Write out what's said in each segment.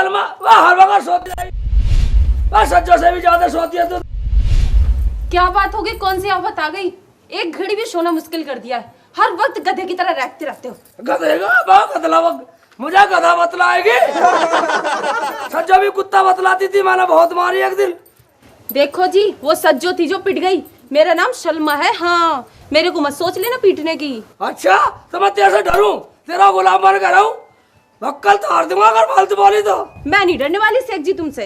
सलमा वह हर वक्त सोती है, वह सज्जों से भी ज्यादा सोती है तू। क्या बात होगी, कौन सी आफत आ गई? एक घड़ी भी सोना मुश्किल कर दिया है, हर वक्त गधे की तरह रहते रहते हो। गधे का बहुत बतला वक्त, मुझे गधा बतलाएगी। सज्जो भी कुत्ता बतलाती थी, मैंने बहुत मारी एक दिन। देखो जी, वो सज्जो थी जो पिट गई, मेरा नाम शल्मा है। हाँ, मेरे को मत सोच लेना पीटने की। अच्छा तो मैं तेरे से डरूं, तेरा गुलाम बन कर रहूं? भक्कल तो हार दूंगा अगर फालतू बोली तो। मैं नहीं डरने वाली शेख जी तुमसे।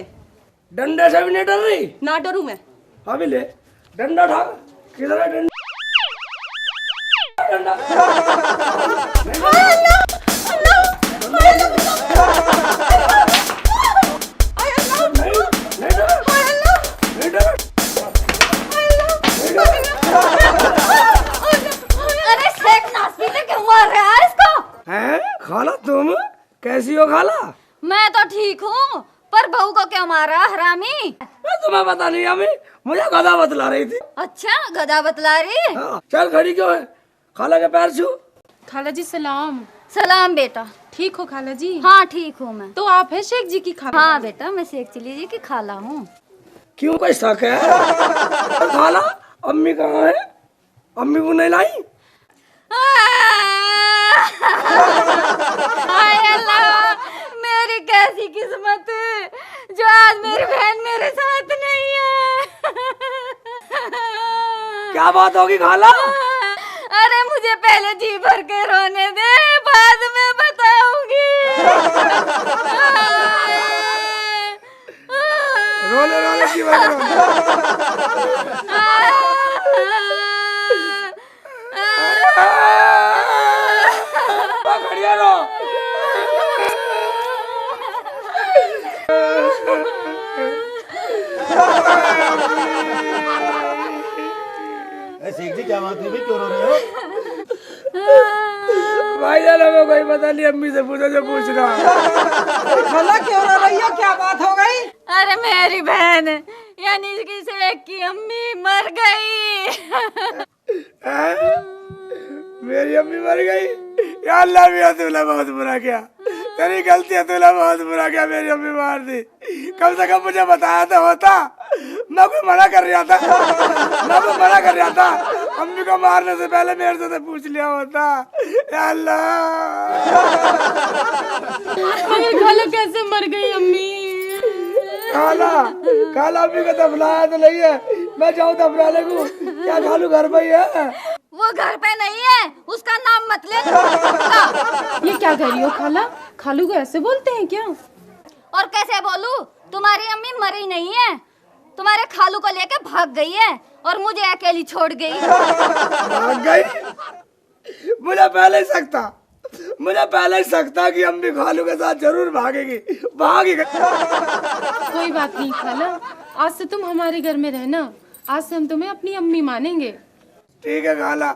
डंडे से भी नहीं डर रही? ना डरूं मैं। अभी ले डंडा उठा, किधर है डंडा? डंडा अरे शेख नासपीते क्यों मार रहा है इसको? हैं खाला, तुम कैसी हो खाला? मैं तो ठीक हूँ, पर बहू को क्यों मारा हरामी? तुम्हें पता नहीं, हमें मुझे गधा बतला रही थी। अच्छा, गधा बतला रही? हाँ, चल खड़ी क्यों है? खाला के पैर छू। खाला जी सलाम। सलाम बेटा। ठीक हो खाला जी? हाँ ठीक हूँ मैं। तो आप है शेख जी की खाला? हाँ बेटा, मैं शेख चिली जी की खाला हूँ। क्यों, कोई शक है? खाला अम्मी कहाँ है? अम्मी को नहीं लाई? हाय अल्लाह, मेरी कैसी किस्मत है जो आज मेरी बहन मेरे साथ नहीं है। क्या बात होगी खाला? अरे मुझे पहले जी भर के रोने दे, बाद में बताऊंगी। रोने रोने की बात खड़िया रो। शेख जी क्या बात है भाई, क्यों रो रहे हो? भाई जान हमें कोई पता नहीं, अम्मी से पूछो जो पूछना। खाला क्यों रो रही हो, क्या बात हो गई? अरे मेरी बहन यानी कि शेख की अम्मी मर गई। मेरी अम्मी मर गई? या अल्लाह भी तूने बहुत बुरा किया, तेरी गलती है, तूने बहुत बुरा किया, मेरी अम्मी मार दी। कम से कम मुझे बताया तो होता, मैं कोई मना कर रहा था, मैं कोई मना कर रहा था। अम्मी को मारने से पहले मेरे से तो पूछ लिया होता। या अल्लाह, खाला कैसे मर गई अम्मी? खाला खाला अम्मी को दफनाया तो नहीं है, मैं जाऊँ दफनाने को? क्या खालू घर पे ही है? वो घर पे नहीं है, उसका नाम मत ले। ये क्या कह रही हो खाला? खालू को ऐसे बोलते हैं क्या? और कैसे बोलूं? तुम्हारी अम्मी मरी नहीं है, तुम्हारे खालू को लेके भाग गई है और मुझे अकेली छोड़ गई। भाग गई? मुझे पहले ही शक था, मुझे पहले ही शक था कि अम्मी खालू के साथ जरूर भागेगी, भागी गई। कोई बात नहीं खाला, आज से तुम हमारे घर में रहना, आज से हम तुम्हें अपनी अम्मी मानेंगे। ठीक है खाला,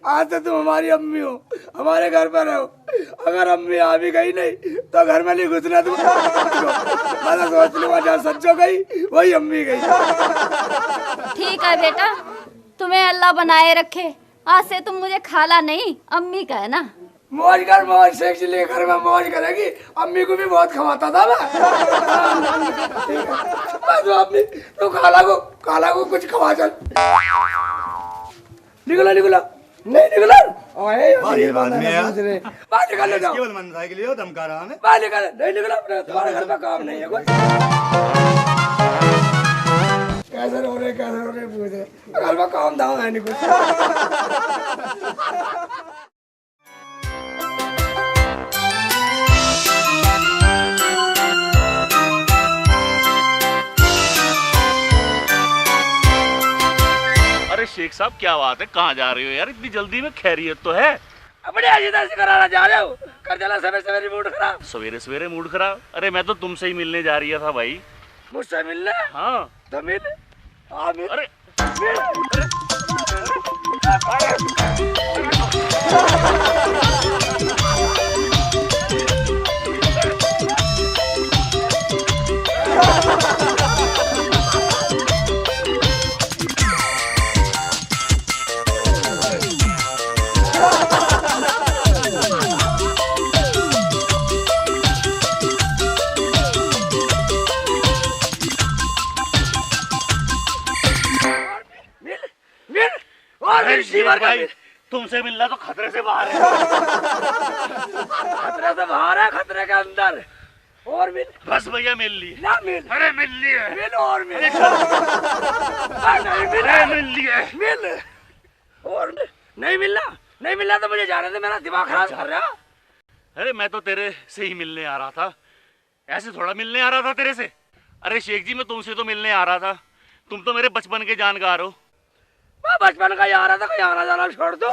आज से तुम हमारी अम्मी हो, हमारे घर पर रहो। अगर अम्मी आ भी गई नहीं तो घर में नहीं घुसना तुम। मैं तो सोच लूंगा जहाँ सच्चो गई वही अम्मी गई। ठीक है बेटा, तुम्हें अल्लाह बनाए रखे, आज से तुम मुझे खाला नहीं अम्मी कहना। मौज कर मौज, शेख चिली घर में मौज करेगी। अम्मी को भी बहुत खवाता था मैं। तो अम्मी तो खाला को कुछ खवा चल। निकला निकला नहीं निकला। बाद में यार बाहर निकाल ले जाओ। केवल मनसाई के लिए हो, धमका रहा है। बाहर निकाल, नहीं निकला, तुम्हारे घर में काम नहीं है कोई। कैसे रो रहे पूछे, घर में काम धाम है नहीं कुछ। अरे शेख साहब क्या बात है, कहाँ जा रहे हो यार इतनी जल्दी में? खैरियत तो है? अपने अजीदा से कराना जा रहे हो, कर देना सवेरे सवेरे मूड खराब। सवेरे सवेरे मूड खराब? अरे मैं तो तुमसे ही मिलने जा रही था भाई। मुझसे मिलने? हाँ तो मिल। हाँ मिल। अरे और अरे रिसीवर भाई तुमसे मिलना तो खतरे से बाहर है। खतरे से बाहर है, खतरे के अंदर। और मिल। बस भैया मिल ली। ना मिल। अरे मिल ली है। मिल और मिल। अरे चल। नहीं मिल। अरे मिल ली है। मिल और मिल। नहीं मिलना, नहीं मिलना तो मुझे जाने दे, मेरा दिमाग खराब कर रहा। अरे मैं तो तेरे से ही मिलने आ रहा था, ऐसे थोड़ा मिलने आ रहा था तेरे से। अरे शेख जी मैं तुमसे तो मिलने आ रहा था, तुम तो मेरे बचपन के जानकार हो। मैं बचपन का यार था, कहीं आना जाना छोड़ दो।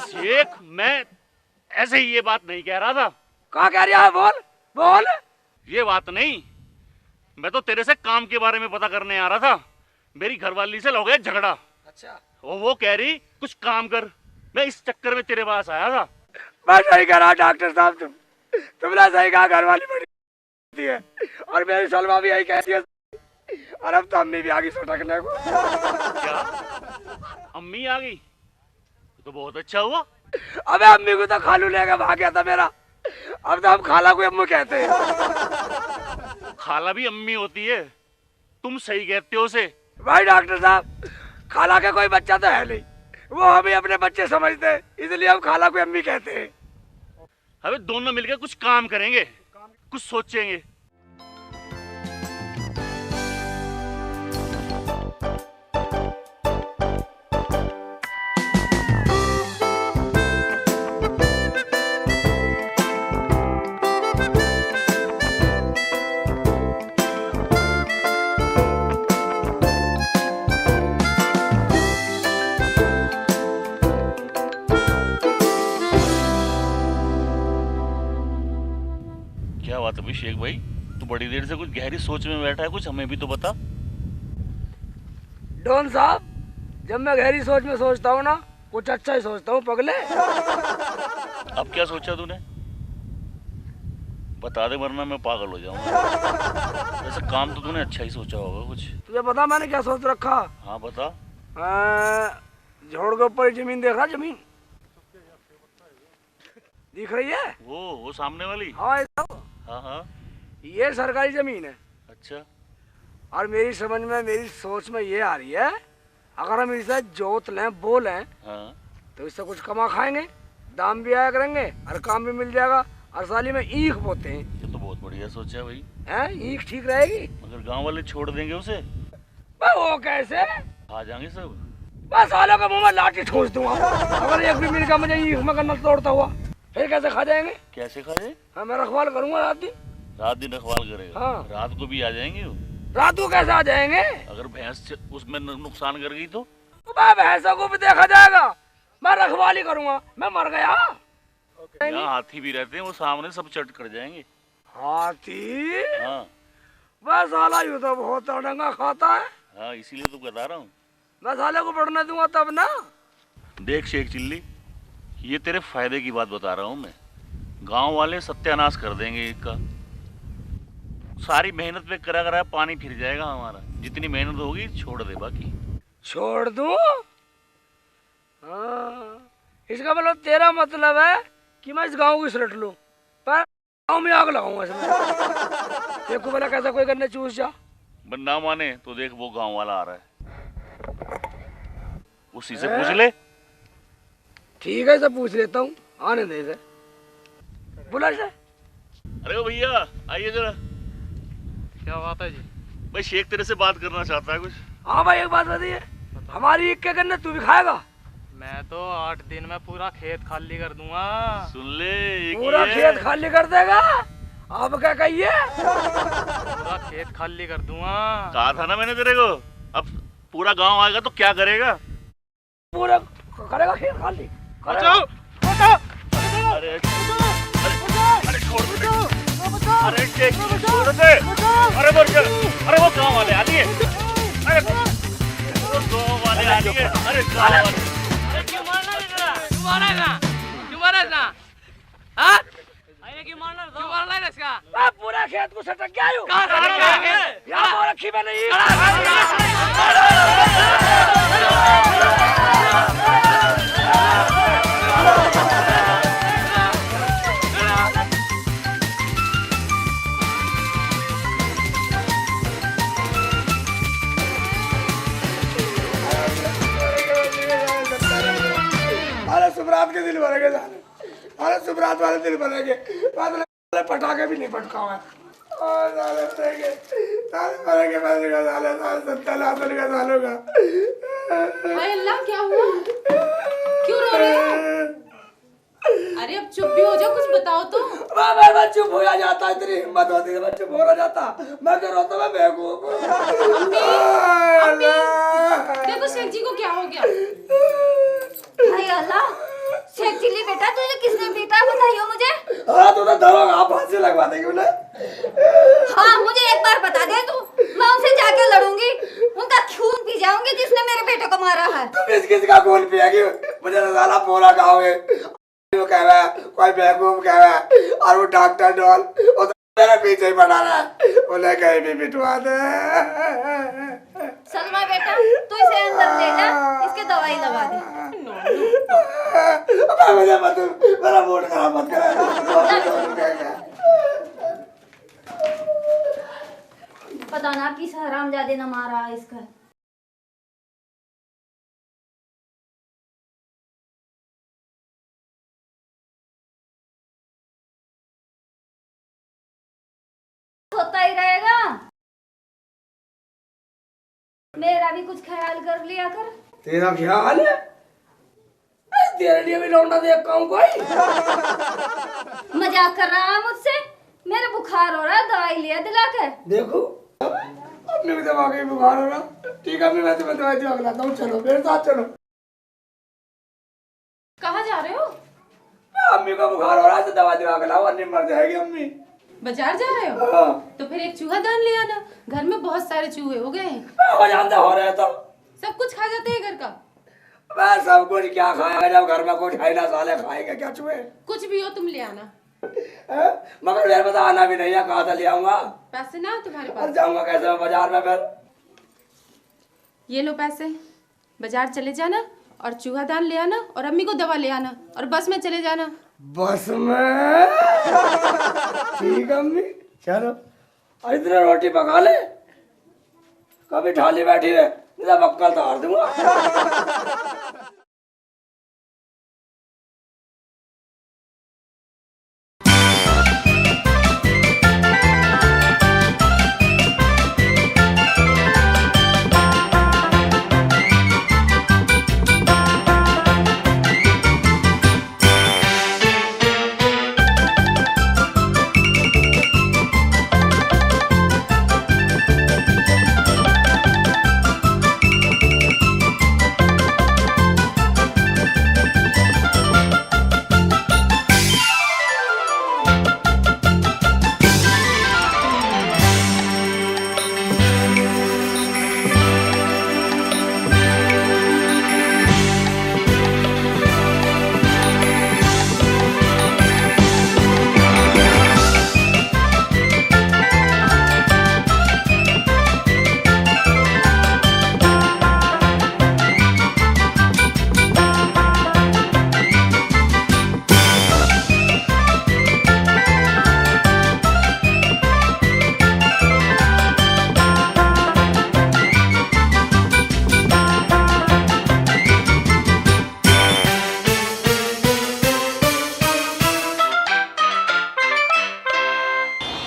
शेख मैं ऐसे ही ये बात नहीं कह रहा था। कहा कह रहा है? बोल बोल। ये बात नहीं, मैं तो तेरे से काम के बारे में पता करने आ रहा था। मेरी घरवाली से हो गया झगड़ा। अच्छा। वो कह रही कुछ काम कर, मैं इस चक्कर में तेरे पास आया था। मैं सही कह रहा डॉक्टर साहब, तुमने सही कहा, घरवाली बड़ी है और मेरी सलमा भी यही कहती है। और अब तो अम्मी भी आ गई सटकने को। क्या अम्मी आ गई? तो बहुत अच्छा हुआ। अबे अम्मी को तो खालू लेकर भाग गया था मेरा, अब तो हम खाला को अम्मू कहते हैं। खाला भी अम्मी होती है, तुम सही कहते हो उसे। भाई डॉक्टर साहब, खाला का कोई बच्चा तो है नहीं, वो हमें अपने बच्चे समझते हैं, इसलिए हम खाला को अम्मी कहते हैं। अबे दोनों मिलकर कुछ काम करेंगे, कुछ सोचेंगे। क्या बात है शेख भाई, तू बड़ी देर से कुछ गहरी सोच में बैठा है, कुछ हमें भी तो बता। डॉन साहब, जब मैं गहरी सोच में सोचता हूँ ना, कुछ अच्छा ही सोचता हूँ पगले। अब क्या सोचा तूने? बता दे वरना मैं पागल हो जाऊंगा। वैसे काम तो तूने अच्छा ही सोचा होगा कुछ। तुझे पता मैंने क्या सोच रखा? हाँ बता। झोड़ के ऊपर जमीन देख रहा, जमीन दिख रही है? वो सामने वाली? हाँ ऐसा। हाँ हाँ। ये सरकारी जमीन है। अच्छा। और मेरी समझ में, मेरी सोच में ये आ रही है, अगर हम इसे जोत लें, बो लें, हाँ। तो इससे कुछ कमा खाएंगे, दाम भी आया करेंगे और काम भी मिल जाएगा। और साली में ईख बोते हैं। ये तो बहुत बढ़िया सोचा है भाई। हैं? ईख ठीक रहेगी। मगर गांव वाले छोड़ देंगे उसे? वो कैसे? आ जाएंगे सब। बस सालों का मुंह में लाठी ठोस दूंगा अगर एक भी मिल का मुझे ईख में करना तोड़ता हुआ। फिर कैसे खा जाएंगे? कैसे खाए? हाँ, मैं रखवाल करूंगा रात दिन। रात दिन रखवाल करेगा? हाँ। रात को भी आ जाएंगे वो? रात को कैसे आ जाएंगे? अगर भैंस उसमें नुकसान कर गई तो? भैंसों को भी देखा जाएगा, मैं रखवाली करूंगा, मैं मर गया। यहाँ हाथी भी रहते हैं, वो सामने सब चट कर जाएंगे। हाथी? हाँ। बस साला यूं तो बहुत अड़ंगा खाता है। हाँ इसीलिए तो बता रहा हूँ। मैं साले को पढ़ने दूंगा तब ना। देख शेख चिल्ली, ये तेरे फायदे की बात बता रहा हूँ मैं। गांव वाले सत्यानाश कर देंगे एक का। सारी मेहनत पे करा करा पानी फिर जाएगा हमारा। जितनी मेहनत होगी छोड़ दे बाकी। छोड़ दूं? हाँ, इसका मतलब तेरा मतलब है कि मैं इस गांव को इसरट लूं, पर गांव में आग लगाऊंगा इसमें। देखो भला कैसा कोई करने चूस जा। बंदा माने तो देख वो गांव वाला आ रहा है, उसी से पूछ ले। ठीक है, इसे पूछ लेता हूँ, आने दे इसे। बुला इसे। अरे ओ भैया आइए जरा। क्या बात है जी? भाई शेख तेरे से बात करना चाहता है कुछ। हाँ भाई, एक बात बताइए, हमारी ईख के गन्ने तू भी खाएगा? मैं तो 8 दिन में पूरा खेत खाली कर दूंगा। सुन ले, एक ही पूरा है। खेत खाली कर देगा? आप क्या कहिए? पूरा खेत खाली कर दूंगा। कहा था ना मैंने तेरे को। अब पूरा गांव आएगा तो क्या करेगा? पूरा करेगा खेत खाली? बचाओ, बचाओ। अरे अरे छोड़ दे। अरे शेख छोड़ दे। अरे मर जा। अरे वो गांव वाले आ गए। अरे वो गांव वाले आ गए। अरे गांव वाले। क्यों मारना है तेरा? क्यों मारेगा? क्यों मारेगा? हाँ? अरे क्यों मारना है? क्यों मारना है इसका? मैं पूरा खेत को सटक गया हूँ। कहाँ सटक गया है? यहाँ वो रखी मैंने ईख। सुबरात के दिल भरेंगे साले, अरे सुबरात वाले दिल भरेंगे, साले पटाखे भी नहीं पटका हुआ और साले भरेंगे, साले साले 70 का सालों का। हाय अल्लाह, क्या हुआ? क्यों रो रहे हो? अरे अब चुप भी हो जाओ, कुछ बताओ तो। मैं चुप हो जाता, इतनी हिम्मत होती है मैं चुप हो जाता, मैं क्यों रोता, मैं बेवकूफ। देखो शेख जी को क्या हो गया। हाय अल्लाह, शेख चिल्ली बेटा तुझे किसने पीटा बताइयो मुझे। हाँ तू तो धरोगा, आप फांसी लगवा देगी उन्हें। हाँ मुझे एक बार बता दे तू, मैं उनसे जाके लड़ूंगी, उनका खून पी जाऊंगी जिसने मेरे बेटे को मारा है। तुम किसका खून पिएगी, मुझे तो साला पूरा गाँव कह रहा है, कोई बेवकूफ कह रहा है, और वो डॉक्टर डॉल वो तो मेरे पीछे ही पड़ा रहा है, उन्हें कहीं भी बिठवा दे। सलमा बेटा तू इसे अंदर ले जा, इसके दवाई लगा दे। मुझे मत, मेरा मूड खराब मत कर। पता ना किस हरामजादे ने मारा इसका। होता ही रहेगा, मेरा भी कुछ ख्याल कर लिया कर। तेरा ख्याल है? तेरे लिए भी लौंडा देख कहूँ कोई? मजाक कर रहा है मुझसे? मेरे बुखार हो रहा है, दवाई लिया दिला कर। देखो अपने भी दवा के बुखार हो रहा, ठीक है मैं तुम्हें दवाई दिला लाता हूँ, चलो मेरे साथ चलो। कहाँ जा रहे हो? अम्मी को बुखार हो रहा है तो दवा दिला के लाओ, अन्य मर जाएगी अम्मी। बाजार जा रहे हो? हाँ। तो फिर एक चूहा दान ले आना, घर में बहुत सारे चूहे हो गए हैं। हो रहे तो सब कुछ खा जाते हैं घर का। मैं सब कुछ क्या खाएगा जब घर में कुछ खाई ना, साले खाएगा क्या चूहे? कुछ भी हो तुम ले आना। मगर मेरे पता आना भी नहीं है, कहाँ से ले आऊंगा? पैसे ना तुम्हारे और पास? जाऊंगा कैसे मैं बाजार में फिर? ये लो पैसे, बाजार चले जाना और चूहा दान ले आना और अम्मी को दवा ले आना और बस में चले जाना। बस में? ठीक है अम्मी चलो। और इतने रोटी पका ले, कभी ठाली बैठी रहे, मेरा बक्कल तोड़ दूंगा।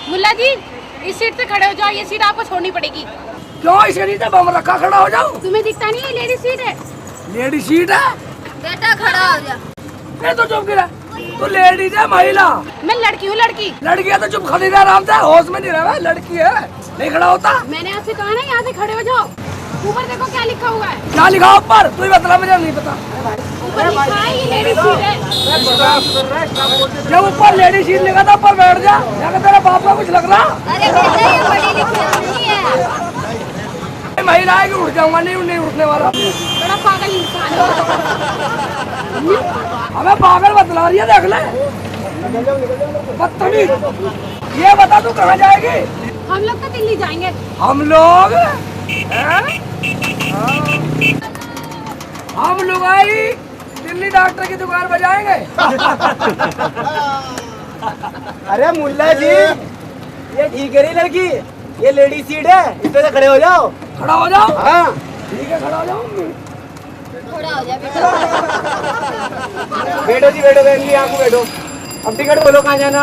मुल्ला जी इस सीट पे खड़े हो जाओ, ये सीट आपको छोड़नी पड़ेगी। क्यों इसे नीचे बम रखा, खड़ा हो जाओ। तुम्हें दिखता नहीं है लेडी सीट है? लेडी सीट है? बेटा खड़ा हो जा। ये तो चुप गिरा, तू लेडीज है महिला? मैं लड़की हूँ, लड़की। लड़की है तो चुप खड़ी रह, आराम से, होश में नहीं रहा, लड़की है नहीं खड़ा होता। मैंने आपसे कहा ना यहाँ से खड़े हो जाओ। ऊपर देखो क्या लिखा हुआ है। क्या लिखा ऊपर? तू ही बता, मुझे नहीं पता। ऊपर लिखा है ये लेडी सीट है। जब ऊपर लेडी सीट लिखा था ऊपर बैठ जा, क्या तेरा बाप का कुछ लग रहा? अरे बेटा ये पढ़ी लिखी नहीं है। महिला है कि उठ जाऊंगा, नहीं उठने वाला। बड़ा पागल इंसान है। हमें पागल बतला रही है, देख ले बदतमीज। ये बता तू कहाँ जाएगी? हम लोग तो दिल्ली जाएंगे। हम लोग हम लोग आई दिल्ली डॉक्टर की दुकान बजाएंगे। अरे मुल्ला जी ये ठीक है नहीं लड़की, ये लेडी सीट है, इस पे से खड़े हो जाओ। खड़ा हो जाओ? हाँ ठीक है खड़ा हो जाओ। थोड़ा हो जाए बेटा। बैठो जी बैठो, बैठ लिया आपको, बैठो। अब टिकट बोलो कहाँ जाना?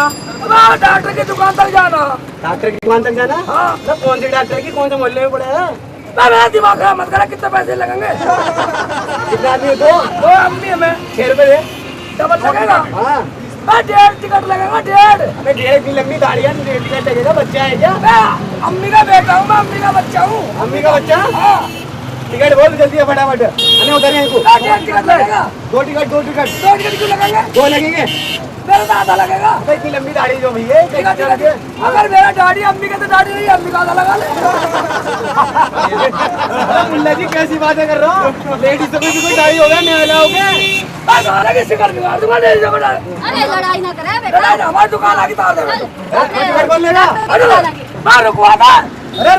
डॉक्टर की दुकान तक जाना। डॉक्टर की दुकान तक जाना? हाँ। मतलब कौन से डॉक्टर की, कौन से मोहल्ले में पड़ा है? मेरा दिमाग खराब मत करा, कितने पैसे लगेंगे? कितने आदमी? दो आदमी हमें 6 रुपए दे। डबल लगेगा। हाँ 1.5 टिकट लगेगा, 1.5। अबे 1.5 की लंबी दाढ़ी है, 1.5 टिकट लगेगा। बच्चा है क्या? मैं अम्मी का बेटा हूँ, मैं अम्मी का बच्चा हूँ। अम्मी का बच्चा? हाँ। टिकट बोल जल्दी है, फटाफट। अरे उधर है इनको। 1.5 टिकट लगेगा। 2 टिकट 2 टिकट 2 टिकट क्यों लगेंगे? 2 लगेंगे। मेरा तो आधा लगेगा। अबे इतनी लंबी दाढ़ी जो भैया टिकट अगर मेरा दाढ़ी अम्मी का तो दाढ़ी नहीं, अम्मी का आधा लगा ले। मुल्ला जी कैसी बातें कर रहा हूँ? लेडीज को भी कोई दाढ़ी होगा, मैं लाओगे? सारे की शिकार दिखा दूंगा, नहीं दूंगा। अरे लड़ाई ना करे बेटा। लड़ाई ना, हमारी दुकान आगे तार दे। टिकट कौन लेगा? अरे मैं रुकवा था। अरे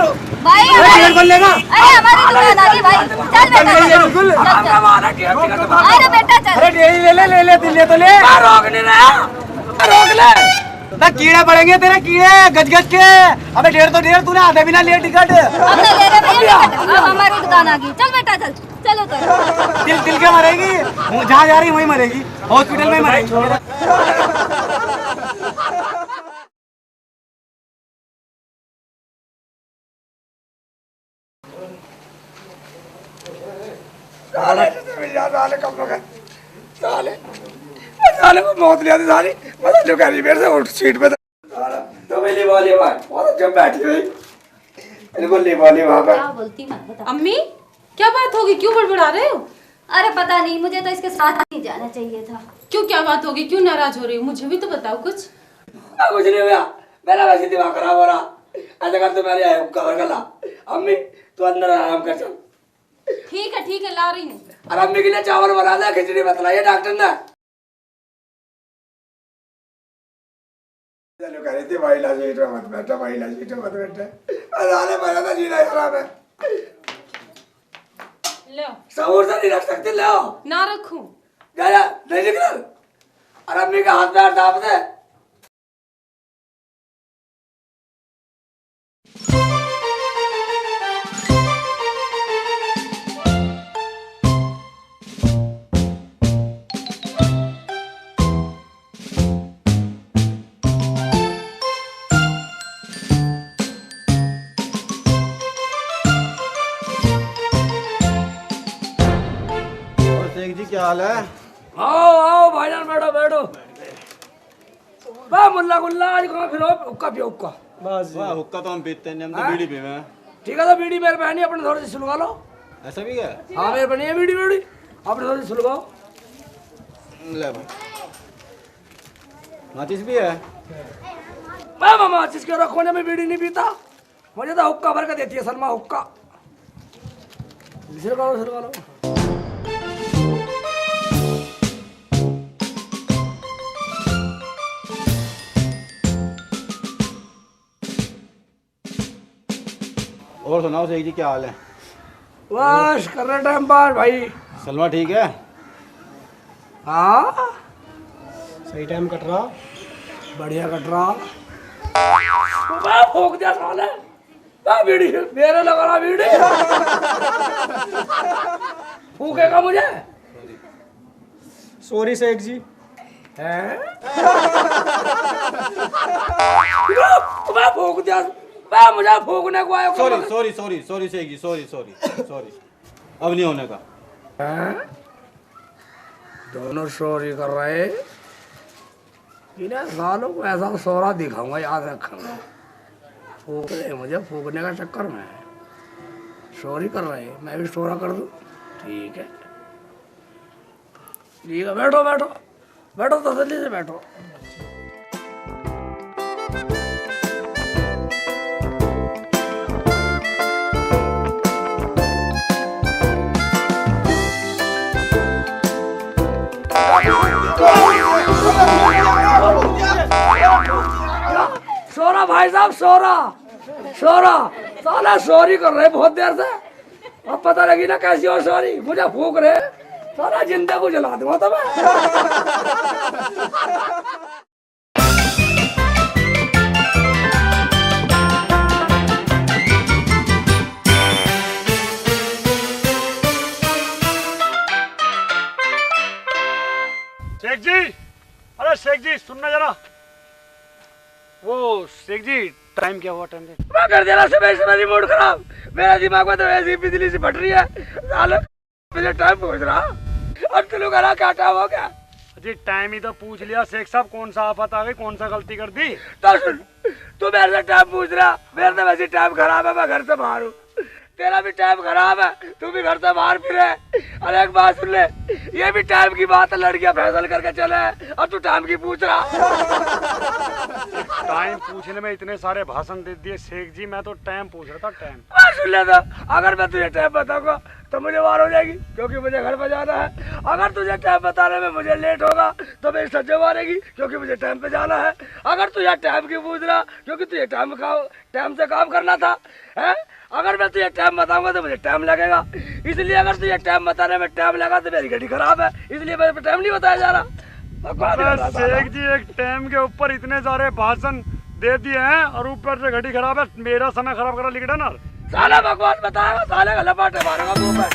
भाई टिकट कौन लेगा? अरे हमारी दुकान आ गई भाई। चल बेटा चल। बिल्कुल। चल, चल। टिकट अरे बेटा चल। अरे डेली ले ले ले तो ले। रोक नहीं रहा, रोक ले। ना कीड़े पड़ेंगे तेरे, कीड़े गज गज के। अबे 1.5 तो 1.5, तूने आधे भी ना ले टिकट। अब ना ले रहे भैया टिकट। अब हमारी दुकान आ गई। चल बेटा चल। चलो तो। दिल के मरेगी, जहाँ जा रही वहीं मरेगी, हॉस्पिटल में मरेगी। साले को मौत लिया थी सारी। मतलब जो कह मेरे से उठ सीट पे तो मैं ले वाली भाई बहुत जब बैठी हुई बिल्कुल ले वाली वहां पर। क्या बोलती मत बता। अम्मी क्या बात होगी, क्यों बड़बड़ा रहे हो? अरे पता नहीं, मुझे तो इसके साथ नहीं जाना चाहिए था। क्यों, क्या बात होगी, क्यों नाराज हो रही हो? मुझे भी तो बताओ कुछ। कुछ नहीं हुआ, मेरा वैसे दिमाग खराब हो रहा। ऐसा कर तो मेरे आए कवर कर ला। अम्मी तू अंदर आराम कर चल। ठीक है ला रही हूँ। और अम्मी के लिए चावल बना दे, खिचड़ी बतलाइए डॉक्टर ने। चलो कह रही थी महिला सीट में मत बैठो, महिला सीट में मत बैठो। अरे मेरा तो जीना खराब है। लो सबूर से नहीं रख सकते, ले आओ। ना रखूं? जा नहीं निकल। और अम्मी का हाथ पैर दाब दे। शेख जी क्या हाल है? आओ भाईजान, बैठो बैठो। वाह मुल्ला गुल्ला, आज कहाँ फिरो? हुक्का पियो हुक्का। बस वाह, हुक्का तो हम पीते नहीं, हम तो बीड़ी पीवे हैं। ठीक है, तो बीड़ी मेरे बहनी अपने थोड़ी सी सुलगा लो। ऐसा भी क्या? हाँ मेरे बहनी है बीड़ी बीड़ी, अपने थोड़ी सी सुलगाओ। ले भाई, माचिस भी है? मैं मामा जिसके रखोने में बीड़ी नहीं पीता, मुझे तो हुक्का भर के देती है सलमा हुक्का। सुलगा लो। और सुनाओ शेख जी क्या हाल है? बस कर रहे टाइम पास भाई। सलमा ठीक है? हाँ सही टाइम कट रहा, बढ़िया कट रहा। वाह फूक दिया साले, वाह बीड़ी मेरे लगा रहा बीड़ी। फूकेगा मुझे? सॉरी शेख जी। हैं? वाह फूक दिया, वाह मुझे फूकने को आया। सॉरी शेख जी, सॉरी अब नहीं होने का। दोनों सॉरी कर रहे, इन्हें सालों को ऐसा सौरा दिखाऊंगा, याद रखूंगा। फूक रहे मुझे, फूकने का चक्कर में सॉरी कर रहे, मैं भी सौरा कर दूं? ठीक है बैठो बैठो बैठो, तसल्ली से बैठो। सोरा भाई साहब, सोरा साला सॉरी कर रहे बहुत देर से। अब पता लगी ना कैसी हो सॉरी, मुझे फूक रहे सारा जिंदा को जला दूंगा तो मैं। शेख जी, अरे शेख जी सुनना जरा। वो शेख जी टाइम क्या हुआ? टाइम मैं कर देना सुबह से मेरी मूड खराब, मेरा दिमाग में तो ऐसी बिजली से फट रही है साले, मुझे टाइम पूछ रहा और तू लोग क्या टाइम हो गया? जी टाइम ही तो पूछ लिया शेख साहब, कौन सा आफत आ गई, कौन सा गलती कर दी? तो सुन, तू मेरे से टाइम पूछ रहा, मेरा तो वैसे टाइम खराब है, मैं घर से बाहर हूँ, तेरा भी टाइम खराब है, तू भी घर से बाहर फिरे। अरे एक बात सुन ले, ये भी टाइम की बात है, लड़कियां फैसल करके चले और तू टाइम की पूछ रहा। टाइम पूछने में इतने सारे भाषण दे दिए शेख जी, मैं तो टाइम पूछ रहा था। टाइम सुन ले, तो अगर मैं तुझे टाइम बताऊंगा तो मुझे वार हो जाएगी, क्योंकि मुझे घर पर जाना है। अगर तुझे टाइम बताने में मुझे लेट होगा तो मेरी सज्जो मारेगी, क्योंकि मुझे टाइम पे जाना है। अगर तुझे टाइम की पूछ रहा, क्योंकि तुझे टाइम से काम करना था, है? अगर मैं तुझे टाइम बताऊंगा तो मुझे टाइम लगेगा, इसलिए अगर तुझे टाइम बताने में टाइम लगा तो मेरी गाड़ी खराब है, इसलिए मेरे पे टाइम नहीं बताया जा रहा। शेख जी एक टाइम के ऊपर इतने सारे भाषण दे दिए हैं और ऊपर से घड़ी खराब है, मेरा समय खराब करा लिख ना। साला भगवान बताएगा, साले का लपाटे मारूंगा मुंह पे।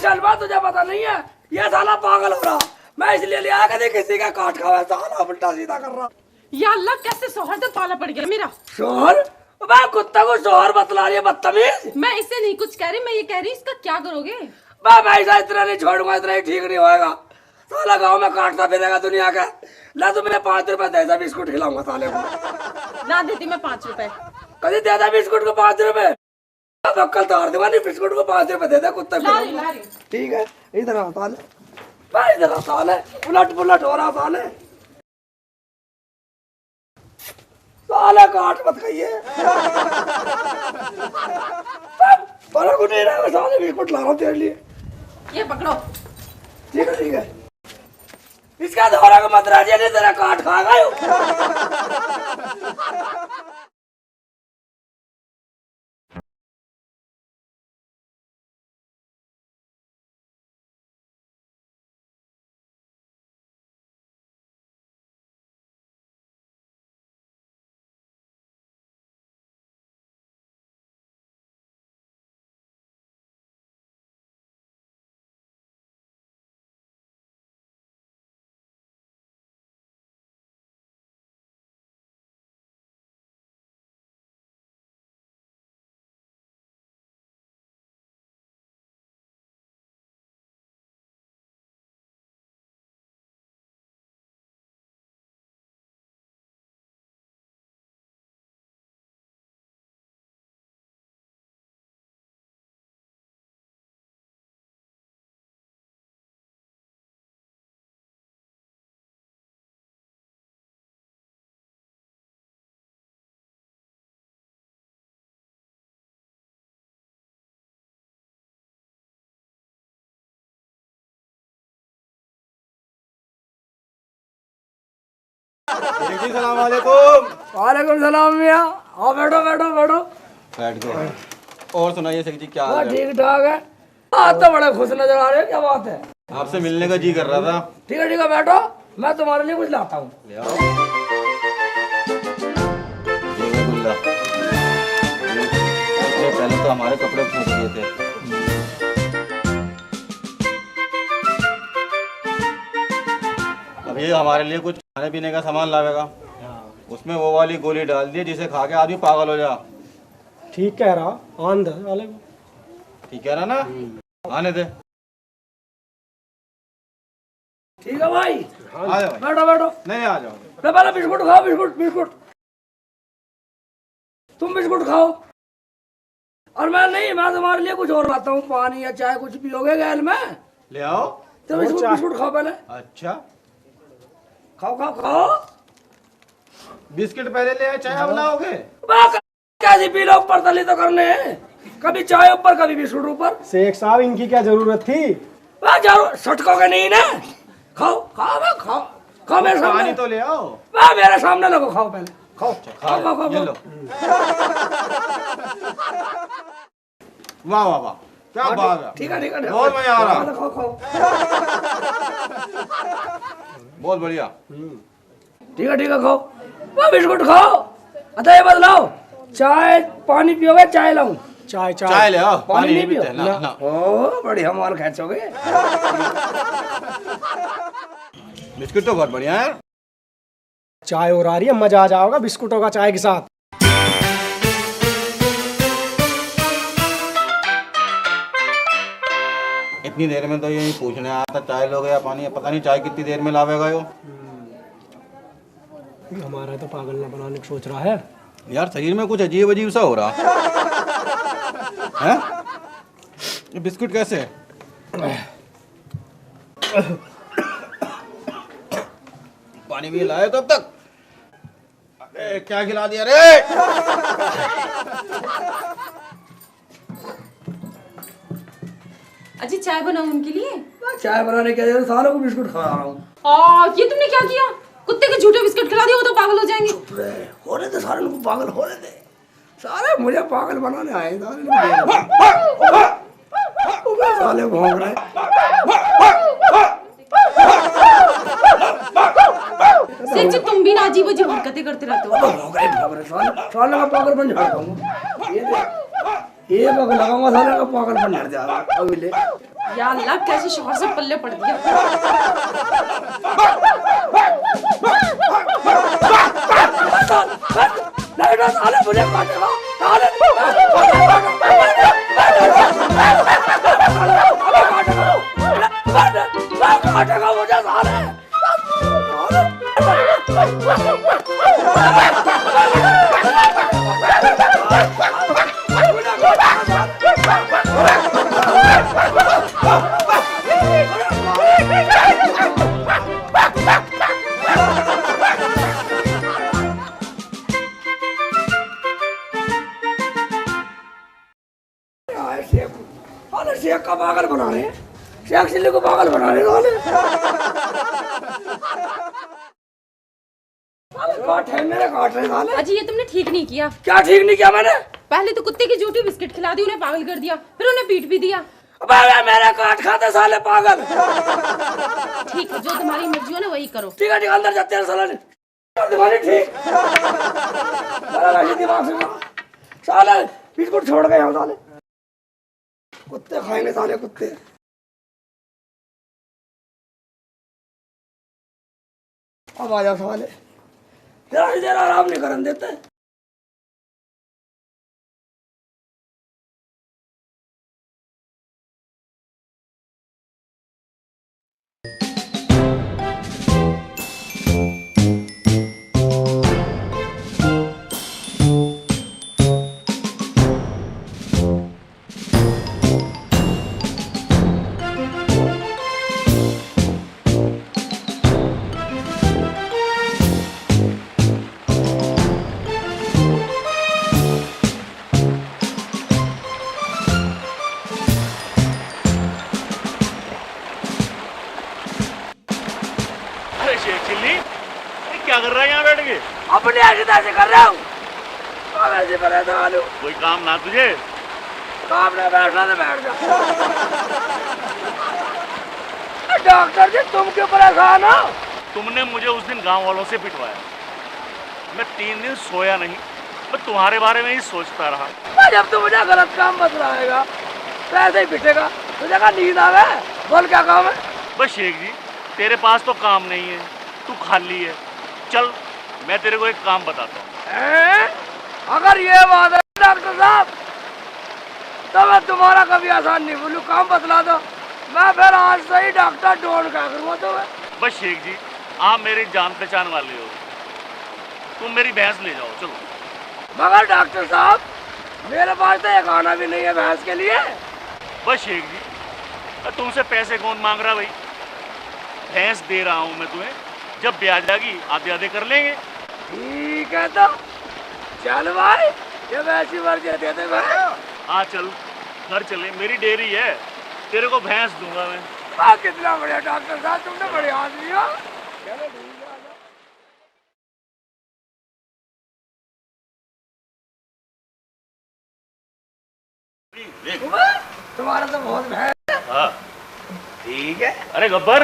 शलवा तुझे पता नहीं है, ये साला पागल हो रहा, मैं इसलिए लिया कभी किसी का काट खावा, साला उल्टा सीधा कर रहा। या अल्लाह, कैसे शोहर तो पाला पड़ गया मेरा। शोहर? मैं कुत्ता को शोहर बतला रही है, बदतमीज। मैं इससे नहीं कुछ कह रही, मैं ये कह रही इसका क्या करोगे? मैं ऐसा इतना नहीं छोड़ूंगा, इतना ही ठीक नहीं होएगा, साला गाँव में काटता फिरेगा दुनिया का। ला तो मैंने 5 रुपए दे, बिस्कुट खिलाऊंगा साले को। ना देती मैं 5 रुपए। कभी दे दा बिस्कुट को 5 रुपए, कल तार दूंगा, नहीं बिस्कुट को 5 रुपए दे दे, कुत्ता को। ठीक है, इधर आओ साले, भाई इधर आओ साले, उलट पुलट हो रहा साले, साले काट मत खाइए। बड़ा को नहीं रहा, साले बिस्कुट ला रहा हूँ तेरे लिए, ये पकड़ो। ठीक है ठीक है, इसका धोरा का मत राजिया, नहीं तेरा काट खाएगा यो। जी सलाम वालेकुम। वालेकुम सलाम मियाँ, आओ बैठो बैठो बैठो। बैठ गए। और सुनाइए शेख जी, क्या हाल है? ठीक ठाक है। आज तो बड़े खुश नजर आ रहे हो, क्या बात है? आपसे मिलने का जी कर रहा था। ठीक है बैठो, मैं तुम्हारे लिए कुछ लाता हूँ। ले आओ। ये गुल्ला। ये पहले तो हमारे कपड़े फूंक दिए थे। अब ये हमारे लिए कुछ खाने पीने का सामान लावेगा, उसमें वो वाली गोली डाल दी जिसे खा के आदमी पागल हो जा। ठीक कह रहा, आन दे वाले को। ठीक है ना? आने दे। ठीक है भाई, आ जाओ। बैठो बैठो। नहीं आ जाओ। पहले बिस्कुट खाओ, बिस्कुट बिस्कुट, तुम बिस्कुट खाओ। और मैं नहीं, मैं तुम्हारे लिए कुछ और लाता हूँ, पानी या चाय कुछ पियोगे गैल में? ले आओ। तो बिस्कुट बिस्कुट खाओ पहले। अच्छा, खाओ खाओ खाओ। बिस्किट पहले ले आए, चाय बनाओगे? कैसी पी लो, ऊपर तली तो करने हैं, कभी चाय ऊपर कभी बिस्कुट ऊपर। शेख साहब इनकी क्या जरूरत थी? जरूर सटकोगे नहीं ना, खाओ खाओ बे, खाओ खाओ मेरे सामने। पानी तो ले आओ। मेरे सामने लगो, खाओ पहले, खाओ खाओ खाओ खाओ। ये लो। वाह वाह वाह, क्या बात है। ठीक है ठीक है, बहुत मजा आ रहा है। खाओ खाओ, बहुत बढ़िया। ठीक है खाओ, वो बिस्कुट खाओ। अच्छा ये बदलाओ, चाय पानी पियोगे चाय लाऊं? चाय चाय चाय ले आओ, पानी नहीं पीते पियो? ना ना। ओ बढ़िया माल खेचोगे। बिस्किट तो बहुत बढ़िया है। चाय और आ रही है, मजा आ जाओगा बिस्कुटों का चाय के साथ। इतनी देर में तो यही पूछने आया था, चाय लोगे या पानी? पता नहीं चाय कितनी देर में लावेगा यो। हमारा तो पागल ना बनाने की सोच रहा है। यार शरीर में कुछ अजीब अजीब सा हो रहा है। ये बिस्कुट कैसे? पानी भी लाए तो अब तक? अरे क्या खिला दिया रे? अजी चाय बनाऊं उनके लिए? चाय बनाने के लिए सालों को बिस्कुट खा रहा हूँ। ये तुमने क्या किया? कुत्ते के झूठे बिस्किट खिला दिए, वो तो पागल हो जाएंगे। होने दे, सारे लोग पागल होने दे, सारे मुझे पागल बनाने आए सारे साले भौंक रहे। सेठ जी तुम भी ना अजीब अजीब हरकतें करते रहते हो। भौंक रहे साले का पागल बन झाड़ दूंगा। ये पग लगाऊंगा, साले का पागल बन झाड़ जा रहा अभी ले। या अल्लाह, कैसे शोहर से पल्ले पड़ दिया। साले मुझे काटेगा, काटेगा मुझे साले। शेख का पागल बना रहे हैं, शेख चिल्ली को पागल बना रहे हैं। मेरे काट रहे साले। अजी ये तुमने ठीक नहीं किया। क्या ठीक नहीं किया मैंने? पहले तो कुत्ते की झूठी बिस्किट खिला दी, उन्हें पागल कर दिया, फिर उन्हें पीट भी दिया। मेरे काट खाते साले पागल। ठीक है, जो तुम्हारी मर्जी हो ना वही करो। ठीक है अंदर जाते हैं साले। तुम्हारी ठीक दिमाग से साले बिस्कुट छोड़ गए हम साले। कुत्ते खाएंगे साले कुत्ते। अब आ जाओ साले, जरा देर आराम नहीं करने देते। क्या कर रहा है यहाँ बैठ के? अपने ऐसे कर रहा हूँ, ऐसे परेशान हूँ। कोई काम ना तुझे? काम ना बैठना तो बैठ जा। डॉक्टर जी तुम क्यों परेशान हो? तुमने मुझे उस दिन गांव वालों से पिटवाया, मैं 3 दिन सोया नहीं, मैं तुम्हारे बारे में ही सोचता रहा। जब तू मुझे गलत काम बतलाएगा तो ऐसे ही पिटेगा। तुझे कहा नींद आ गया, बोल क्या काम है? बस शेख जी तेरे पास तो काम नहीं है, तू खाली है। चल मैं तेरे को एक काम बताता हूँ। अगर ये बात है डॉक्टर साहब तो मैं तुम्हारा कभी आसान नहीं बोलूँ, काम बतला दो। मैं फिर आज से ही डॉक्टर ढूंढ क्या करूँगा तुम्हें। बस शेख जी आप मेरी जान पहचान वाले हो, तुम मेरी भैंस ले जाओ चलो। मगर डॉक्टर साहब मेरे पास तो एक आना भी नहीं है भैंस के लिए। बस शेख जी तुमसे पैसे कौन मांग रहा भाई, भैंस दे रहा हूँ मैं तुम्हें, जब ब्याज आएगी आधे आधे कर लेंगे। ठीक है तो चल भाई, ये वैसी मर्जी दे दे भाई। हाँ चल, घर चले, मेरी डेयरी है, तेरे को भैंस दूंगा मैं। वाह कितना बढ़िया डॉक्टर साहब, तुमने बड़े आदमी हो। चलो ठीक है, आ जाओ। तुम्हारा तो बहुत भैंस। हाँ ठीक है। अरे गब्बर,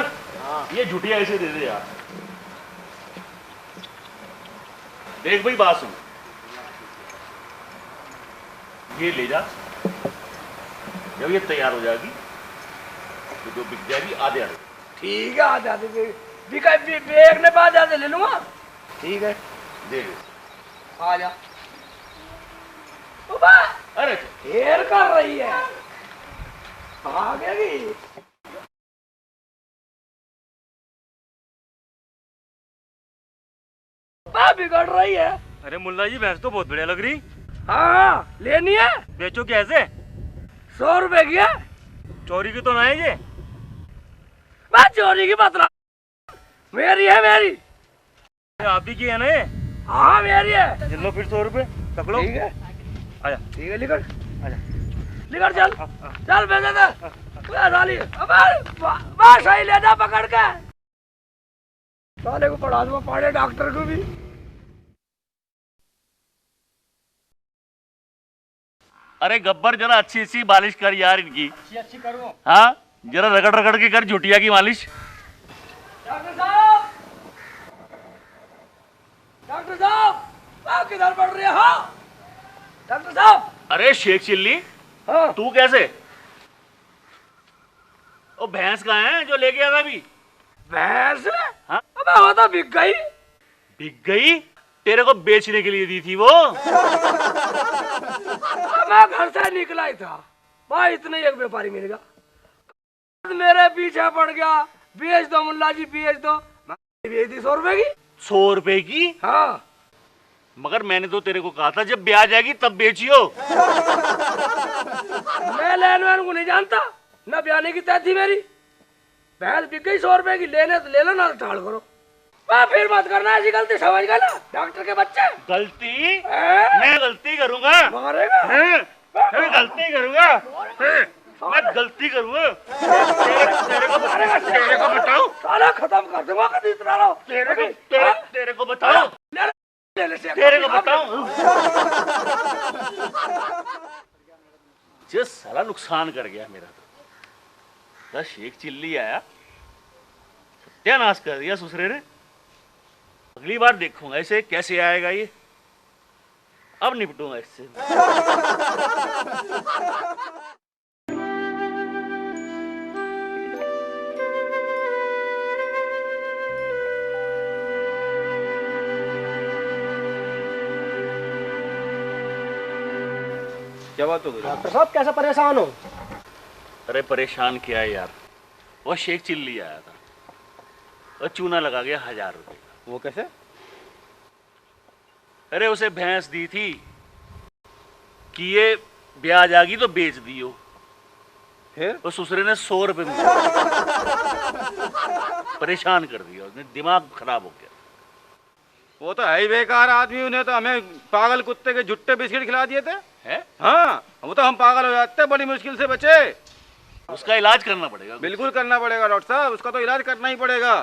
ये झुटिया ऐसे दे दे यार। देख भाई बात सुन, ये ले जा, जब ये तैयार हो जाएगी तो जो बिक जाएगी आधे आधे। ठीक है, आ जाते देखने पास जाते ले लूंगा। ठीक है, दे दे। आ जा। बाबा अरे घेर कर रही है, भागेगी। बिगड़ रही है। अरे मुल्ला जी, भैंस तो बहुत बढ़िया लग रही। हाँ लेनी है। बेचो कैसे? 100 रुपए की है। चोरी की तो ना है ये? मैं चोरी की बात रहा, मेरी है मेरी। आप भी की है ना ये? हाँ मेरी है। चलो फिर 100 रुपए पकड़ो। ठीक है, आजा। ठीक है, निकल आजा। निकल, चल चल भेज दे साली। बस सही ले जा पकड़ के, साले को पढ़ा दूंगा, पढ़े डॉक्टर को भी। अरे गब्बर, जरा अच्छी अच्छी मालिश कर यार इनकी। अच्छी करो। हाँ जरा रगड़ रगड़ के कर झुटिया की मालिश। डॉक्टर साहब, डॉक्टर साहब, आप किधर पड़ रहे हो? डॉक्टर साहब। अरे शेख चिल्ली, हाँ तू कैसे? ओ भैंस कहाँ है जो लेके आया अभी? भैंस? हाँ? अबे वो तो बिक गई। बिक गई? तेरे को बेचने के लिए दी थी वो। मैं घर से निकला ही था भाई, इतने एक व्यापारी मिल गया, मेरे पीछे पड़ गया, बेच दो मुल्ला जी बेच दो। मैं बेच दी 100 रुपए की। 100 रुपए की? हाँ। मगर मैंने तो तेरे को कहा था जब ब्याज आएगी तब बेचियो। मैं लेन वैन को नहीं जानता, न ब्याने की तय थी मेरी। भैंस बिक गई 100 रुपए की, लेने तो ले लो ना तो टाल करो। फिर मत करना ऐसी गलती, समझ गया ना डॉक्टर के बच्चे। गलती? मैं गलती करूंगा? मारेगा? मैं गलती करूंगा? मैं गलती करूंगा? तेरे को बताऊं? साला खत्म कर दूंगा कभी इतना लो। तेरे को बताऊं? तेरे को बताऊं? जिस साला नुकसान कर गया मेरा तो। शेख चिल्ली आया, सत्यानाश कर दिया ससुरे ने। अगली बार देखूंगा इसे कैसे आएगा ये, अब निपटूंगा इससे। क्या बात हो गई? डॉक्टर साहब कैसे परेशान हो? अरे परेशान किया है यार, वो शेख चिल्ली आया था और चूना लगा गया 1000 रुपए का। वो कैसे? अरे उसे भैंस दी थी कि ये ब्याज आ गई तो बेच दियो, फिर वो ससुरे ने 100 रुपए में परेशान कर दिया, उसने दिमाग खराब हो गया। वो तो है ही बेकार आदमी, उन्हें तो हमें पागल कुत्ते के झुट्टे बिस्किट खिला दिए थे। है? हाँ, वो तो हम पागल हो जाते, बड़ी मुश्किल से बचे। उसका इलाज करना पड़ेगा। बिल्कुल करना पड़ेगा डॉक्टर साहब, उसका तो इलाज करना ही पड़ेगा।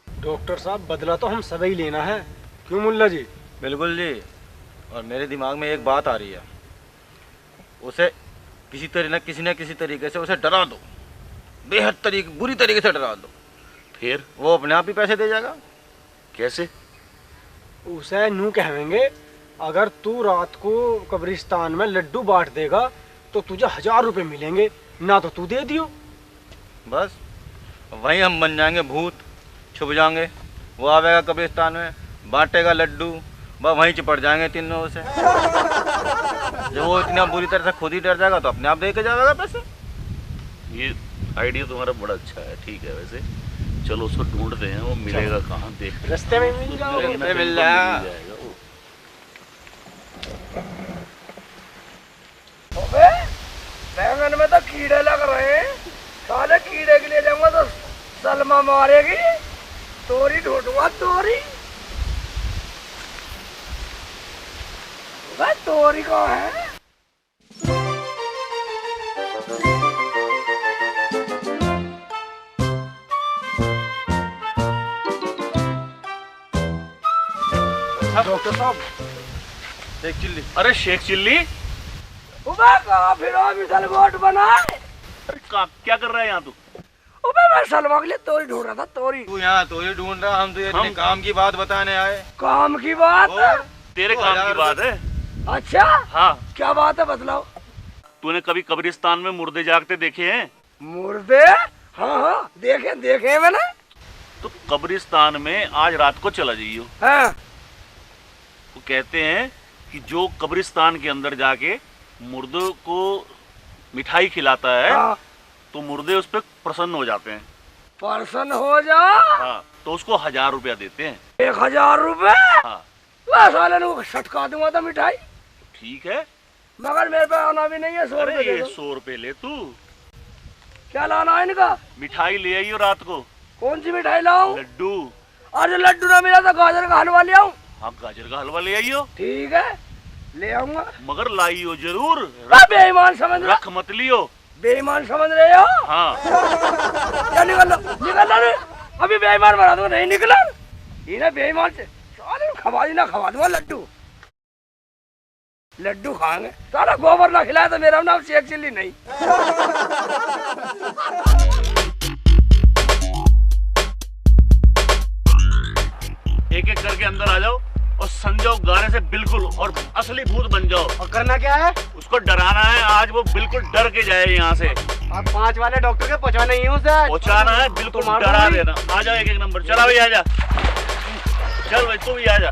डॉक्टर साहब बदला तो हम सभी लेना है, क्यों मुल्ला जी? बिल्कुल जी। और मेरे दिमाग में एक बात आ रही है, उसे किसी न किसी तरीके से उसे डरा दो, बेहद बुरी तरीके से डरा दो, फिर वो अपने आप ही पैसे दे जाएगा। कैसे? उसे यूं कहेंगे, अगर तू रात को कब्रिस्तान में लड्डू बांट देगा तो तुझे 1000 रुपए मिलेंगे, ना तो तू दे दियो। बस वहीं हम बन जाएंगे भूत, छुप जाएंगे। वो आवेगा कब्रिस्तान में, बांटेगा लड्डू, बस वहीं चिपट जाएंगे तीनों से। जब वो इतना बुरी तरह से खुद ही डर जाएगा तो अपने आप दे के जाएगा पैसे। ये आइडिया तुम्हारा बड़ा अच्छा है। ठीक है, वैसे चलो उसको ढूंढते हैं, वो मिलेगा कहाँ, देख रास्ते में मिल जाओगे। मिल जाएगा। अबे बैंगन में तो कीड़े लग रहे हैं, साले कीड़े के लिए जाऊंगा तो सलमा मारेगी। तोरी ढूंढूंगा, तोरी। तोरी कहाँ है? डॉक्टर साहब शेख चिल्ली। अरे शेख चिल्ली, कहाँ फिरो मिसल वोट बनाए? क्या कर रहा है यहाँ तू? मैं सलमा के लिए तोरी ढूंढ रहा था, तोरी। तू यहाँ तो ये ढूंढ रहा, हम तो ये अपने काम की बात बताने आए। काम की बात? तेरे काम की बात है। अच्छा, हाँ, क्या बात है बतलाओ। तूने कभी कब्रिस्तान में मुर्दे जागते देखे हैं? मुर्दे? हाँ हाँ, देखे देखे मैंने। तो कब्रिस्तान में आज रात को चला जाइयो। हाँ। वो कहते हैं कि जो कब्रिस्तान के अंदर जाके मुर्दों को मिठाई खिलाता है, हाँ। तो मुर्दे उस पर प्रसन्न हो जाते हैं। प्रसन्न हो जा? हाँ, तो उसको 1000 रुपया देते हैं। 1000 रुपए? हाँ। साले ने सटका दूंगा था मिठाई। ठीक है, मगर मेरे पे आना भी नहीं है। 100 अरे रुपए ये दे दो। 100 रुपए ले तू। क्या लाना है इनका? मिठाई ले आइयो रात को। कौन सी मिठाई लाऊं? लड्डू। आज लड्डू ना मिला तो गाजर का हलवा ले आऊं? हाँ, गाजर का हलवा ले आइयो। ठीक है, ले आऊंगा। मगर लाइयो जरूर। बेईमान समझ रहे? रख मत लियो। बेईमान समझ रहे हो? हाँ। क्या निकल लो, अभी बेईमान बना दूंगा। नहीं निकला इन्हें बेईमान से साले खवा दूंगा लड्डू। लड्डू खाएंगे सारा, गोबर ना खिलाया तो मेरा नाम शेख चिल्ली नहीं। एक एक करके अंदर आ जाओ और संजो गाने से बिल्कुल, और असली भूत बन जाओ। और करना क्या है? उसको डराना है। आज वो बिल्कुल डर के जाए यहाँ से। आप 5 वाले डॉक्टर के पहुंचाना ही है उसे। पहुंचाना है, बिल्कुल तो मार डरा दूंगी। देना। आ जाओ एक एक नंबर। चला भाई, आ जा। चल भाई, तू भी आ जा।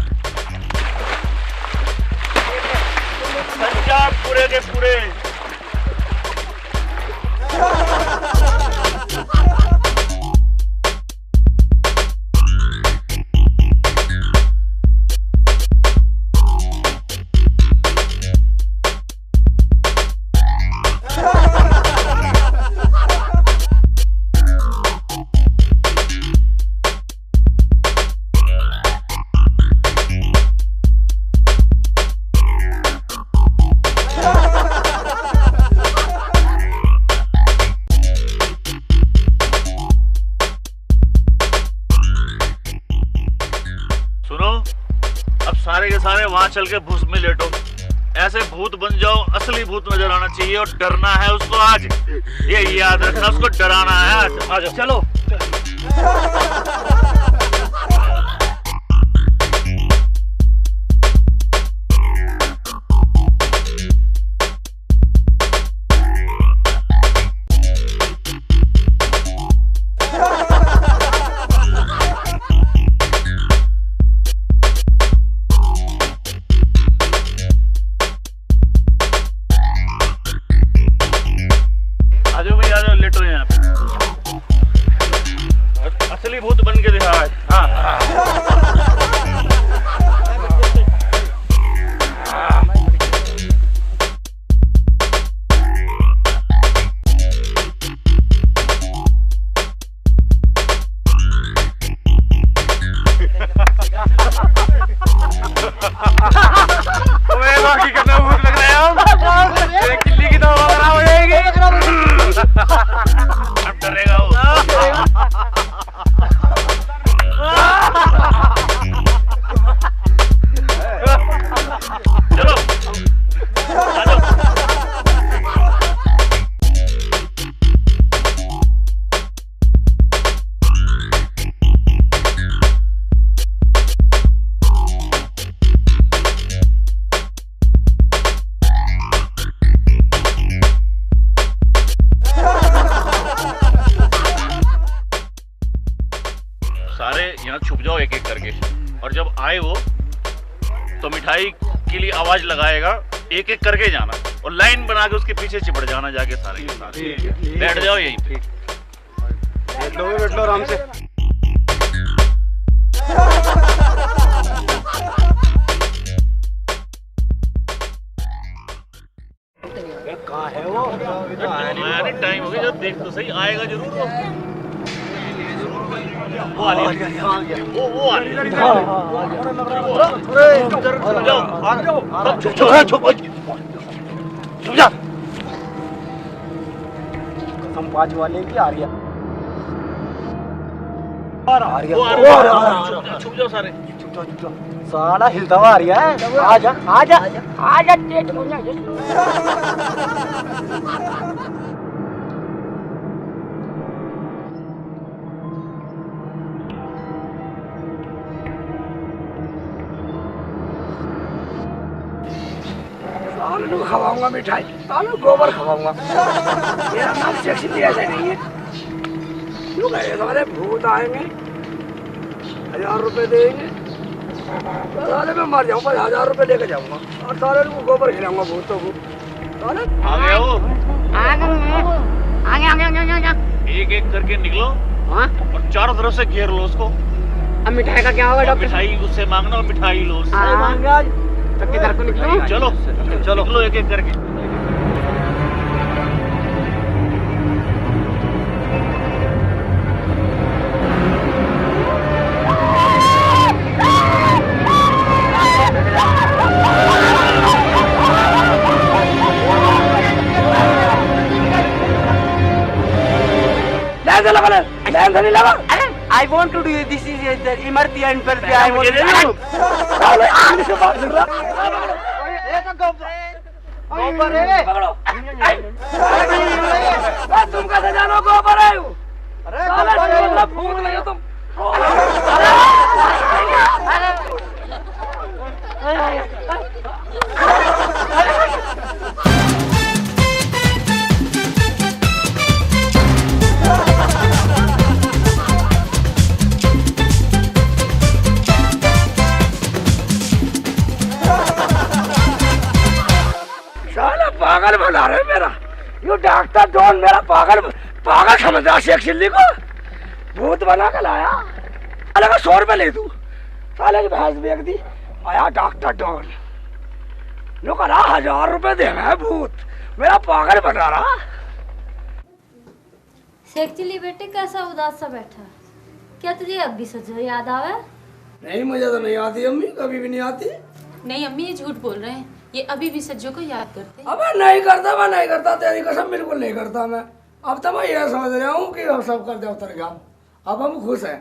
संजा पूरे के पूरे। सारे के सारे वहां चल के भूस में लेटो। ऐसे भूत बन जाओ, असली भूत नजर आना चाहिए। और डरना है उसको आज, ये याद रखना, उसको डराना है आज। आ जाओ, चलो। असली भूत बन के दिखा। हाँ। बाकी कितना भूत लग रहा है। किल्ली की दवा खराब हो जाएगी। अब डरेगा वो। चलो आ जाओ। सारे यहाँ छुप जाओ एक एक करके, और जब आए वो तो मिठाई के लिए आवाज लगाएगा। एक एक करके जाना और लाइन बना के उसके पीछे चिपट जाना जाके सारे के सारे। बैठ जाओ यहीं पे। बैठ लो आराम से। कहाँ है वो? टाइम हो गया, जब देख तो सही, आएगा जरूर वो। आ लिया वो आ लिया छुप जा कसम पाँच वाले की आ रही है छुप जाओ सारे साला हिलता हुआ आ रही है आजा आजा आजा टेट मुन्ना सालों खवाऊंगा मिठाई, सालों गोबर खवाऊंगा। मेरा नाम सेक्सी ऐसा नहीं है। क्यों कहे सारे भूत आएंगे, 1000 रुपए देंगे, साले मैं मर जाऊंगा, 1000 रुपए लेके जाऊंगा और सारे को गोबर खिलाऊंगा भूतों को। साले आ गए हो आगे एक एक करके निकलो और चारों तरफ से घेर लो उसको। अब मिठाई का क्या होगा डॉक्टर? मिठाई उससे मांगना और मिठाई लो उससे। तो किधर को निकलूं? चलो चलो निकलो एक एक करके। लाइन से नहीं लगा। I want to do this is the emergency and I want to साले इंग्लिश में बात कर रहा। गोबर है पकड़ो। तुम कैसे जानो गोबर है? साले भूत लगे तुम। पागल बना रहे मेरा यू डॉक्टर डॉन मेरा पागल पागल समझ रहा शेख चिल्ली को भूत बना के लाया। अलग 100 रुपए ले तू साले की भैंस बेच दी। आया डॉक्टर डॉन नो कहा 1000 रुपए देना है भूत मेरा पागल बना रहा। शेख चिल्ली बेटे कैसा उदास सा बैठा, क्या तुझे अब भी सच याद आवे? नहीं मुझे तो नहीं आती अम्मी, कभी भी नहीं आती। नहीं अम्मी ये झूठ बोल रहे हैं, ये अभी भी सज्जो को याद करते हैं। अबे नहीं करता, मैं नहीं करता, तेरी कसम बिल्कुल नहीं करता मैं। अब तो मैं ये समझ रहा हूँ कि हम सब कर दे उतर गया। अब हम खुश हैं।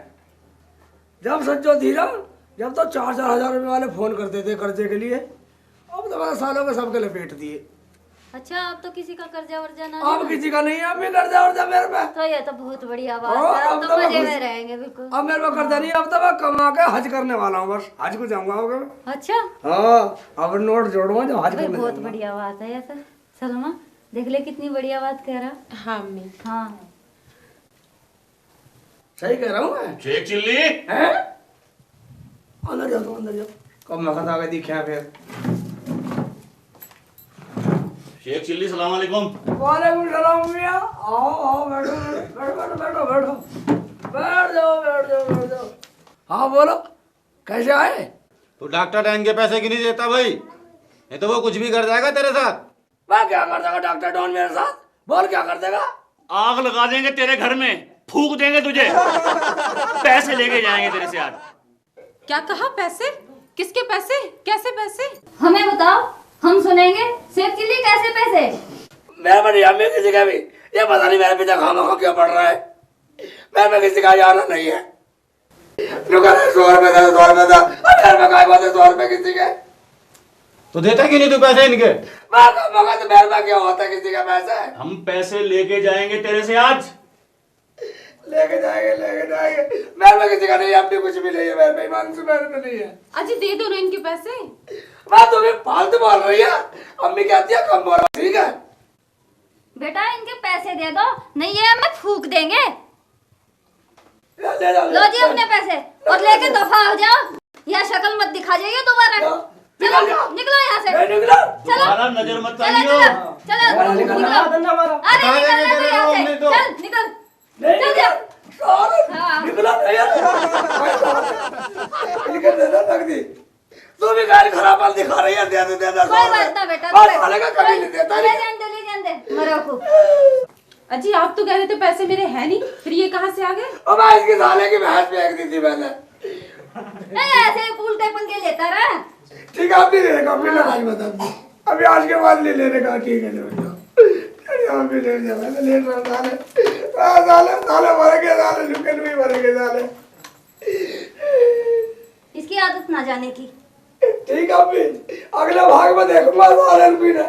जब सज्जो धीरा जब तो 4-4 हजार रुपए वाले फोन करते थे कर्जे के लिए, अब तो 12 सालों के सबके लपेट दिए। अच्छा अब तो किसी का कर्जा वर्जा ना अब किसी का नहीं है, अब भी कर्जा वर्जा मेरे पे। तो ये तो बहुत बढ़िया बात है, अब तो मजे में रहेंगे बिल्कुल। अब मेरे पे कर्जा नहीं, अब तो मैं कमा के हज करने वाला हूँ, बस हज को जाऊंगा। अच्छा हाँ अब नोट जोड़ूंगा जो हज करने बहुत बढ़िया बात है। ऐसा सलमा देख ले कितनी बढ़िया बात कह रहा। हाँ अम्मी हाँ सही कह रहा हूँ मैं। शेख चिल्ली हैं? अंदर जाओ, अंदर जाओ। कब मखत आ गए दिखे फिर। शेख चिल्ली सलाम अलैकुम। वालेकुम सलाम मियां। आओ आओ बैठो बैठो बैठो बैठो बैठ जाओ बैठ जाओ बैठ जाओ। हाँ बोलो कैसे आए? तो डॉक्टर डैन के पैसे क्यों नहीं देता भाई? नहीं तो वो कुछ भी कर जाएगा तेरे साथ। मैं क्या कर देगा डॉक्टर डॉन मेरे साथ? बोल क्या कर देगा? आग लगा देंगे तेरे घर में, फूक देंगे तुझे, पैसे लेके जाएंगे तेरे से आज। क्या कहा? पैसे? किसके पैसे? कैसे पैसे? हमें बताओ, हम सुनेंगे। शेख चिल्ली कैसे पैसे? मेरे पर यहाँ में किसी का भी ये पता नहीं मेरे पिता खामा को क्यों पड़ रहा है। मेरे पे किसी का जाना नहीं है। 100 रुपए था 100 रुपए था 1000 रुपए का 100 रुपए किसी के। तो देता क्यों नहीं तू पैसे इनके? मगा तो मेरे पे क्या होता है किसी का पैसा है? हम पैसे लेके जाएंगे तेरे से आज। लेके जाएंगे मेरे पे किसी का नहीं है, अब भी कुछ भी नहीं है मेरे पे, ईमान से मेरे पे नहीं है। अजी दे दो ना इनके पैसे। बात तुम्हें फालतू बोल रही है, अम्मी कहती है कम बोलो, ठीक है? बेटा इनके पैसे दे दो, नहीं ये हमें फूक देंगे। ले लो जी अपने पैसे और लेके दफा हो जाओ, यह शक्ल मत दिखा जाइए दोबारा। चलो निकलो यहाँ से, चलो हमारा नजर मत चलो आइयो। चलो निकलो, अरे निकल यहाँ से, चल निकल चल जा। हाँ। निकला यार निकल देना लगती। तू भी गाड़ी खराब वाल दिखा रही है। दे कोई बात ना बेटा, साले का कभी नहीं देता। ले जान दे मरो को। अजी आप तो कह रहे थे पैसे मेरे हैं नहीं, फिर ये कहाँ से आ गए? अब मैं इसके साले की भैंस फेंक दी थी मैंने। ऐसे उल्टे पंगे लेता रहा। ठीक है, आप नहीं लेने का, अपनी लड़ाई बता। अभी आज के बाद नहीं लेने का, ठीक है ले जाओ। आप भी ले जाओ, मैं लेट रहा साले। साले साले मरेंगे, साले लुकन भी मरेंगे साले। इसकी आदत ना जाने की। ठीक है, अभी अगले भाग में देखूंगा साले भी ना।